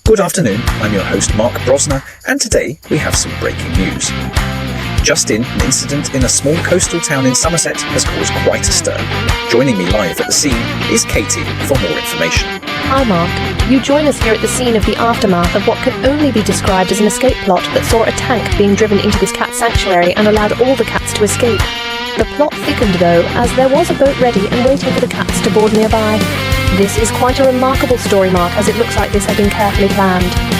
Good afternoon, I'm your host Mark Brosner, and today we have some breaking news. Just in, an incident in a small coastal town in Somerset has caused quite a stir. Joining me live at the scene is Katie for more information. Hi Mark, you join us here at the scene of the aftermath of what can only be described as an escape plot that saw a tank being driven into this cat sanctuary and allowed all the cats to escape. The plot thickened though, as there was a boat ready and waiting for the cats to board nearby. This is quite a remarkable story, Mark, as it looks like this had been carefully planned.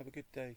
a good day.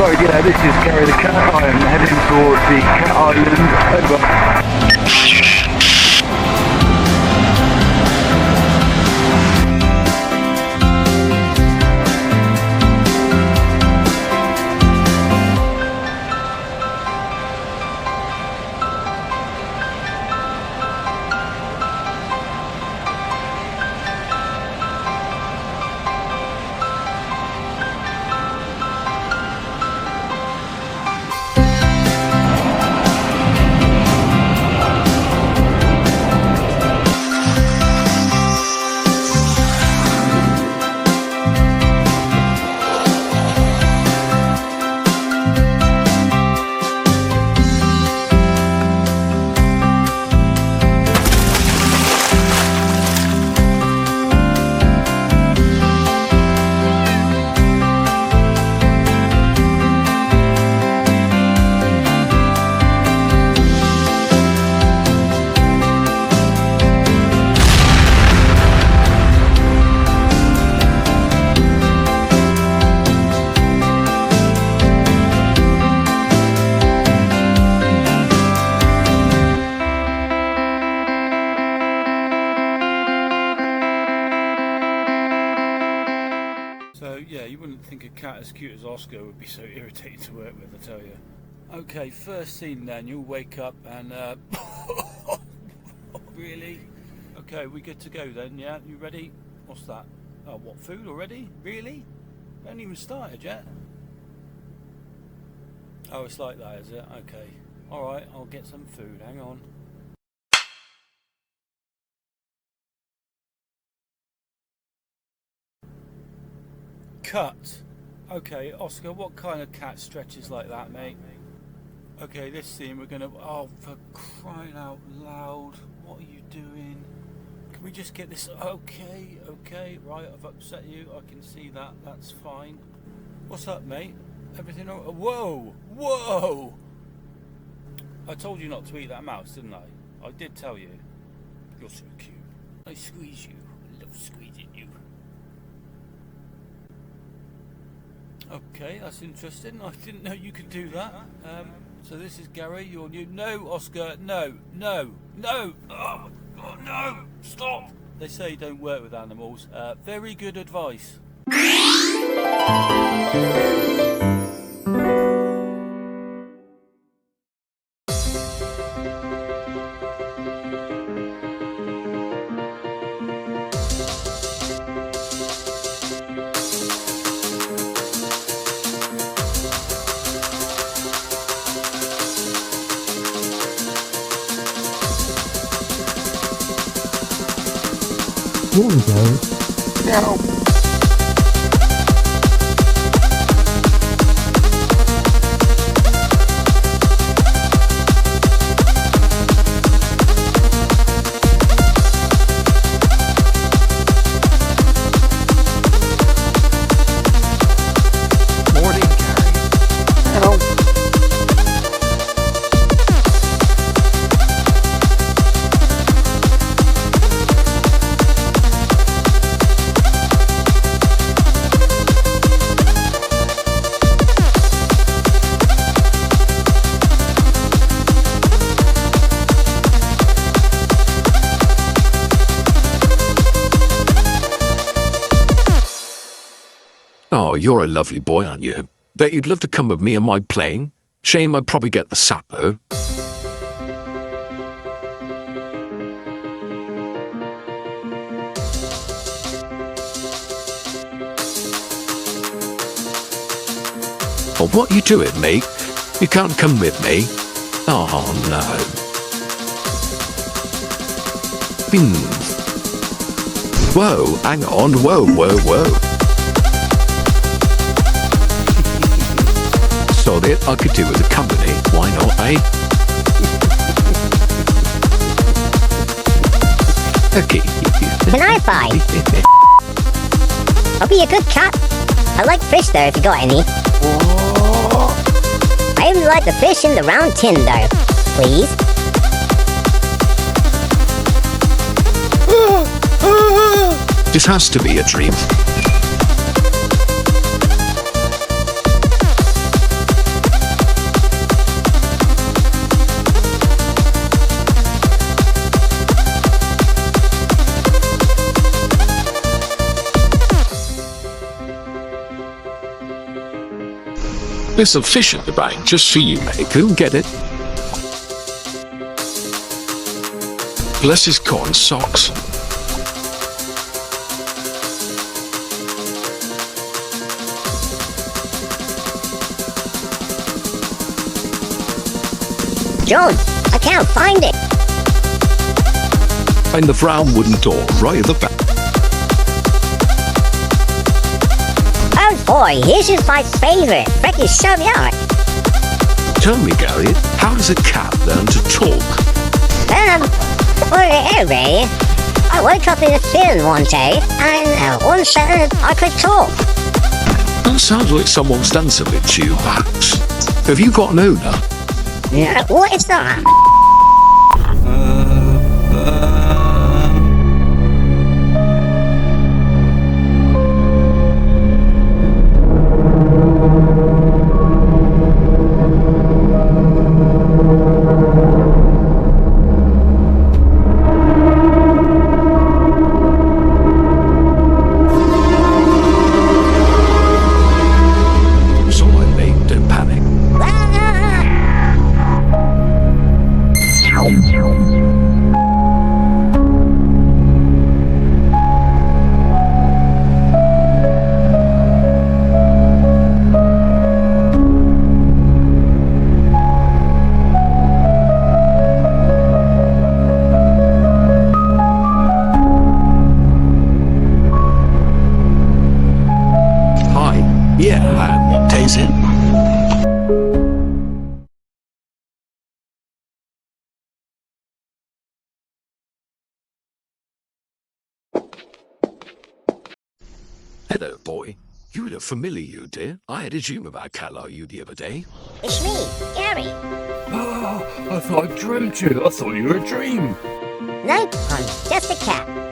Sorry, yeah, this is Gary the Cat. I am heading towards the Cat Island. Over. Yeah, you wouldn't think a cat as cute as Oscar would be so irritating to work with, I tell you. Okay, first scene then, you'll wake up and really? Okay, we good to go then, yeah? You ready? What's that? Oh, what, food already? Really? We haven't even started yet. Oh, it's like that, is it? Okay. Alright, I'll get some food, hang on. Cut. Okay, Oscar, what kind of cat stretches like that, mate? Okay, this scene we're gonna... Oh, for crying out loud. What are you doing? Can we just get this... Okay, right, I've upset you. I can see that. That's fine. What's up, mate? Everything all... Whoa! I told you not to eat that mouse, didn't I? I did tell you. You're so cute. I squeeze you. I love squeezing you. Okay, that's interesting. I didn't know you could do that. So this is Gary, your new... No, Oscar, no! Oh, no! Stop! They say don't work with animals. Very good advice. Here we go. Now, morning, Gary. Now. Oh, you're a lovely boy, aren't you? Bet you'd love to come with me on my plane. Shame I'd probably get the sack, though. Oh, what you doing, mate? You can't come with me. Oh, no. Whoa, hang on. Whoa. So that I could do with a company, why not, eh? Okay. Can I buy? I'll be a good cat. I like fish though, if you got any. I only like the fish in the round tin though. Please? This has to be a dream. There's some fish in the bank just for you, mate. Go get it. Bless his corn socks. John, I can't find it. And the brown wooden door right at the back. Oh boy, here's just my favorite. Freaking so yard. Tell me, Gary, how does a cat learn to talk? Well, anyway, I woke up in a fin one day, and all of a sudden I could talk. That sounds like someone's done something to you, perhaps. Have you got an owner? Yeah, what is that? is it? Hello, boy. You look familiar, you dear. I had a dream about cat like you the other day. It's me, Gary. Oh, I thought I dreamt you. I thought you were a dream. Nope, I'm just a cat.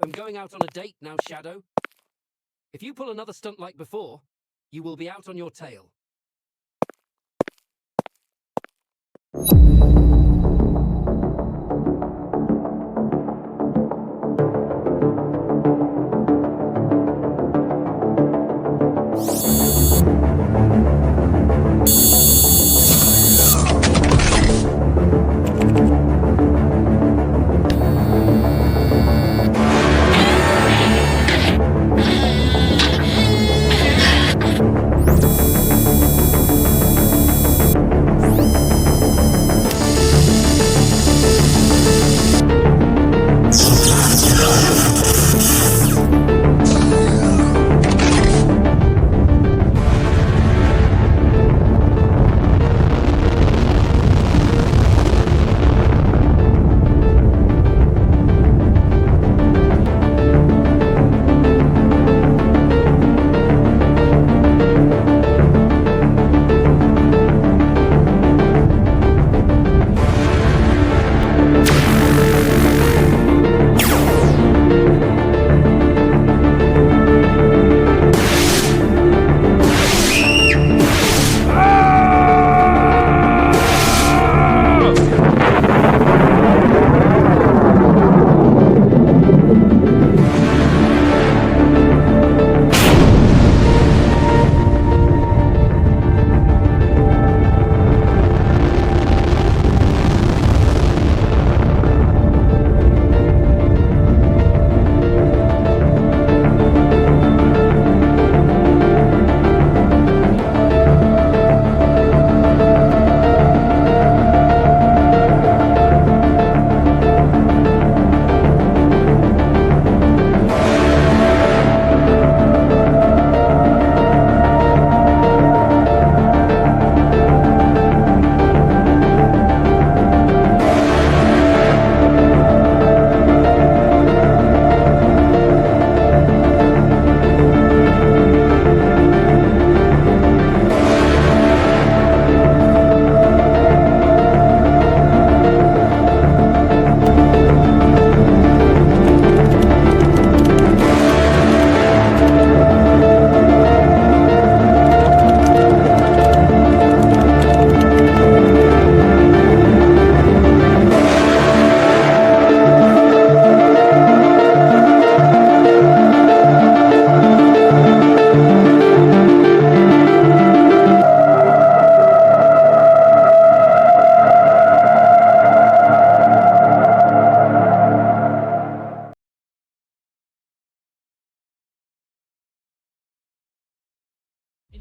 I'm going out on a date now, Shadow. If you pull another stunt like before, you will be out on your tail.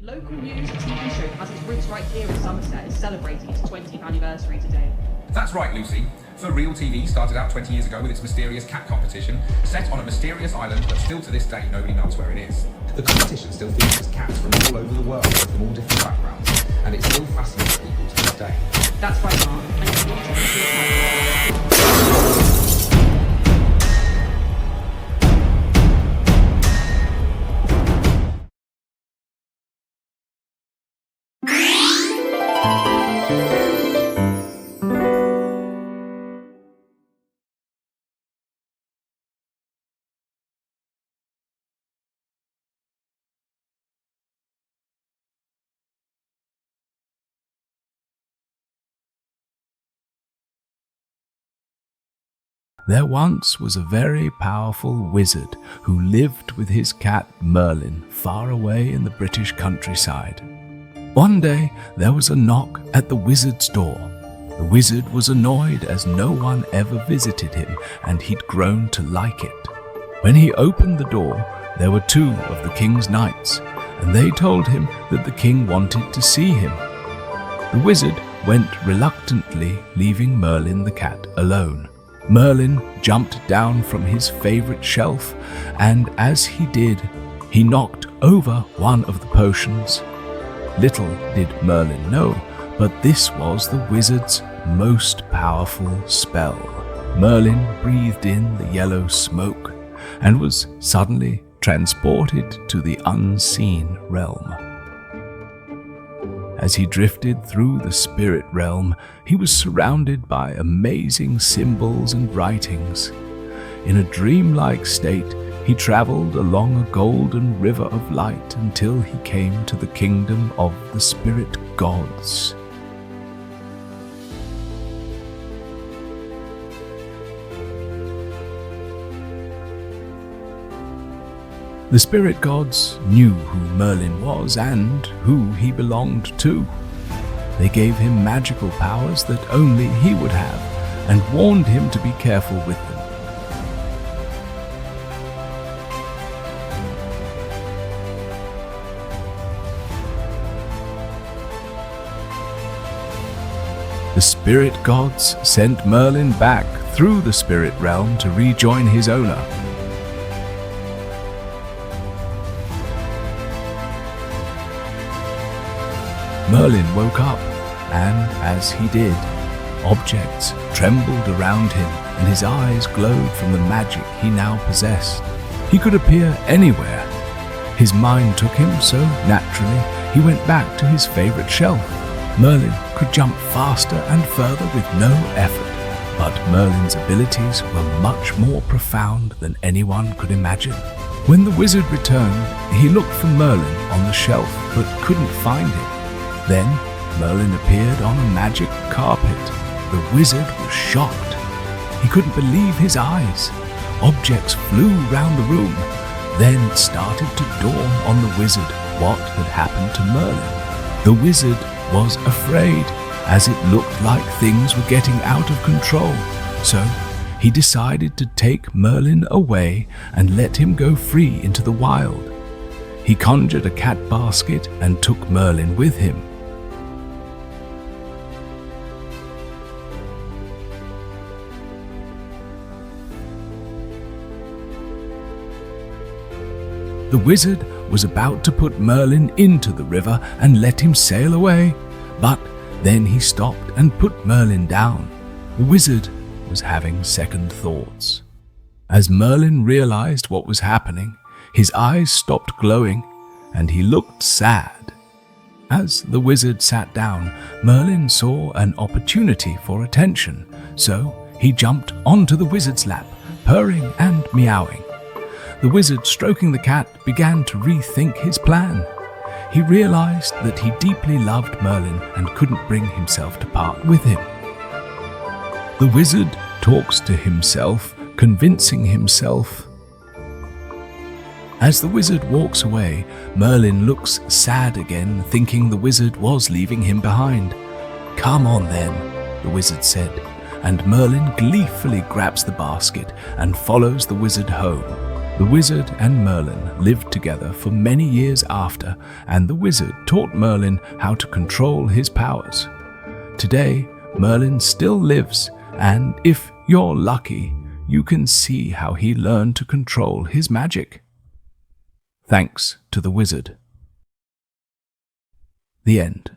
In local news, a TV show that has its roots right here in Somerset is celebrating its 20th anniversary today. That's right, Lucy. For Real TV started out 20 years ago with its mysterious cat competition, set on a mysterious island, but still to this day nobody knows where it is. The competition still features cats from all over the world, from all different backgrounds, and it still fascinates people to this day. That's right, Mark. And it's not just There once was a very powerful wizard who lived with his cat Merlin far away in the British countryside. One day there was a knock at the wizard's door. The wizard was annoyed as no one ever visited him and he'd grown to like it. When he opened the door, there were two of the king's knights, and they told him that the king wanted to see him. The wizard went reluctantly, leaving Merlin the cat alone. Merlin jumped down from his favorite shelf, and as he did, he knocked over one of the potions. Little did Merlin know, but this was the wizard's most powerful spell. Merlin breathed in the yellow smoke and was suddenly transported to the unseen realm. As he drifted through the spirit realm, he was surrounded by amazing symbols and writings. in a dreamlike state, he traveled along a golden river of light until he came to the kingdom of the spirit gods. The spirit gods knew who Merlin was and who he belonged to. They gave him magical powers that only he would have, and warned him to be careful with them. The spirit gods sent Merlin back through the spirit realm to rejoin his owner. Merlin woke up, and as he did, objects trembled around him, and his eyes glowed from the magic he now possessed. He could appear anywhere. His mind took him so naturally, he went back to his favorite shelf. Merlin could jump faster and further with no effort, but Merlin's abilities were much more profound than anyone could imagine. When the wizard returned, he looked for Merlin on the shelf but couldn't find him. Then Merlin appeared on a magic carpet. The wizard was shocked. He couldn't believe his eyes. Objects flew round the room. Then it started to dawn on the wizard what had happened to Merlin. The wizard was afraid, as it looked like things were getting out of control. So he decided to take Merlin away and let him go free into the wild. He conjured a cat basket and took Merlin with him. The wizard was about to put Merlin into the river and let him sail away, but then he stopped and put Merlin down. The wizard was having second thoughts. As Merlin realized what was happening, his eyes stopped glowing and he looked sad. As the wizard sat down, Merlin saw an opportunity for attention, so he jumped onto the wizard's lap, purring and meowing. The wizard, stroking the cat, began to rethink his plan. He realized that he deeply loved Merlin and couldn't bring himself to part with him. The wizard talks to himself, convincing himself. As the wizard walks away, Merlin looks sad again, thinking the wizard was leaving him behind. "Come on then," the wizard said, and Merlin gleefully grabs the basket and follows the wizard home. The wizard and Merlin lived together for many years after, and the wizard taught Merlin how to control his powers. Today, Merlin still lives, and if you're lucky, you can see how he learned to control his magic. Thanks to the wizard. The end.